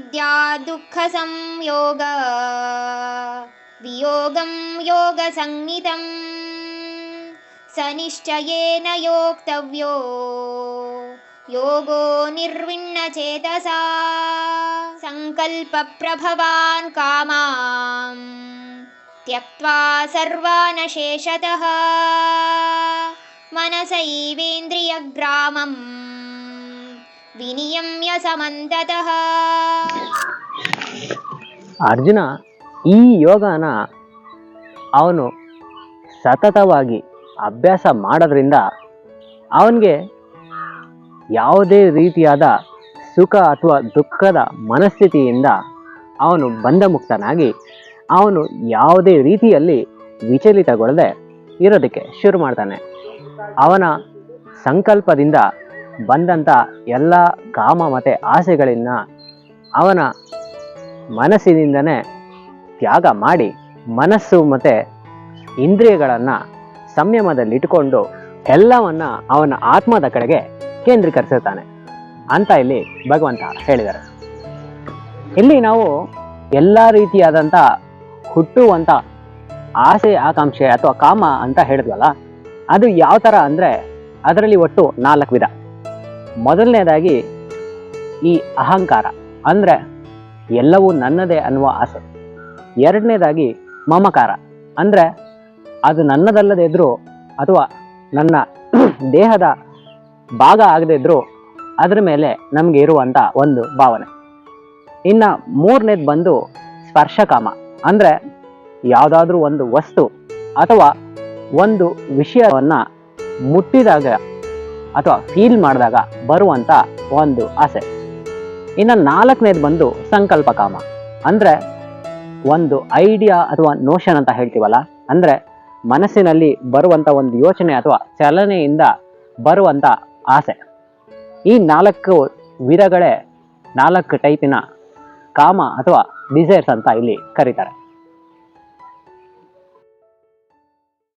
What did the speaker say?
विद्या दुःखसंयोग वियोगं योगसंज्ञितं स निश्चयेन योक्तव्यो योगो निर्विण्णचेतसा संकल्पप्रभवान् कामान् त्यक्त्वा सर्वान् शेषतः मनसैवेन्द्रियग्रामं ವಿನಿಯಮ್ಯ ಸಮಂತತಃ. ಅರ್ಜುನ ಈ ಯೋಗನ ಅವನು ಸತತವಾಗಿ ಅಭ್ಯಾಸ ಮಾಡೋದ್ರಿಂದ ಅವನಿಗೆ ಯಾವುದೇ ರೀತಿಯಾದ ಸುಖ ಅಥವಾ ದುಃಖದ ಮನಸ್ಥಿತಿಯಿಂದ ಅವನು ಬಂಧಮುಕ್ತನಾಗಿ ಅವನು ಯಾವುದೇ ರೀತಿಯಲ್ಲಿ ವಿಚಲಿತಗೊಳ್ಳದೆ ಇರೋದಕ್ಕೆ ಶುರು ಮಾಡ್ತಾನೆ. ಅವನ ಸಂಕಲ್ಪದಿಂದ ಬಂದಂಥ ಎಲ್ಲ ಕಾಮ ಮತ್ತು ಆಸೆಗಳಿಂದ ಅವನ ಮನಸ್ಸಿನಿಂದನೇ ತ್ಯಾಗ ಮಾಡಿ ಮನಸ್ಸು ಮತ್ತು ಇಂದ್ರಿಯಗಳನ್ನು ಸಂಯಮದಲ್ಲಿಟ್ಟುಕೊಂಡು ಎಲ್ಲವನ್ನ ಅವನ ಆತ್ಮದ ಕಡೆಗೆ ಕೇಂದ್ರೀಕರಿಸುತ್ತಾನೆ ಅಂತ ಇಲ್ಲಿ ಭಗವಂತ ಹೇಳಿದ್ದಾರೆ. ಇಲ್ಲಿ ನಾವು ಎಲ್ಲ ರೀತಿಯಾದಂಥ ಹುಟ್ಟುವಂಥ ಆಸೆ ಆಕಾಂಕ್ಷೆ ಅಥವಾ ಕಾಮ ಅಂತ ಹೇಳಿದ್ವಲ್ಲ, ಅದು ಯಾವ ಥರ ಅಂದರೆ ಅದರಲ್ಲಿ ಒಟ್ಟು 4 ವಿಧ. ಮೊದಲನೇದಾಗಿ ಈ ಅಹಂಕಾರ, ಅಂದರೆ ಎಲ್ಲವೂ ನನ್ನದೇ ಅನ್ನುವ ಆಸೆ. ಎರಡನೇದಾಗಿ ಮಮಕಾರ, ಅಂದರೆ ಅದು ನನ್ನದಲ್ಲದೇ ಇದ್ದರೂ ಅಥವಾ ನನ್ನ ದೇಹದ ಭಾಗ ಆಗದೇ ಇದ್ದರೂ ಅದರ ಮೇಲೆ ನಮಗೆ ಇರುವಂಥ ಒಂದು ಭಾವನೆ. ಇನ್ನು ಮೂರನೇದು ಬಂದು ಸ್ಪರ್ಶಕಾಮ, ಅಂದರೆ ಯಾವುದಾದ್ರೂ ಒಂದು ವಸ್ತು ಅಥವಾ ಒಂದು ವಿಷಯವನ್ನು ಮುಟ್ಟಿದಾಗ ಅಥವಾ ಫೀಲ್ ಮಾಡಿದಾಗ ಬರುವಂಥ ಒಂದು ಆಸೆ. ಇನ್ನು 4ನೇದು ಬಂದು ಸಂಕಲ್ಪ ಕಾಮ, ಅಂದರೆ ಒಂದು ಐಡಿಯಾ ಅಥವಾ ನೋಷನ್ ಅಂತ ಹೇಳ್ತೀವಲ್ಲ, ಅಂದರೆ ಮನಸ್ಸಿನಲ್ಲಿ ಬರುವಂಥ ಒಂದು ಯೋಚನೆ ಅಥವಾ ಚಲನೆಯಿಂದ ಬರುವಂಥ ಆಸೆ. ಈ 4 ವಿಧಗಳೇ 4 ಟೈಪಿನ ಕಾಮ ಅಥವಾ ಡಿಸೈರ್ಸ್ ಅಂತ ಇಲ್ಲಿ ಕರೀತಾರೆ.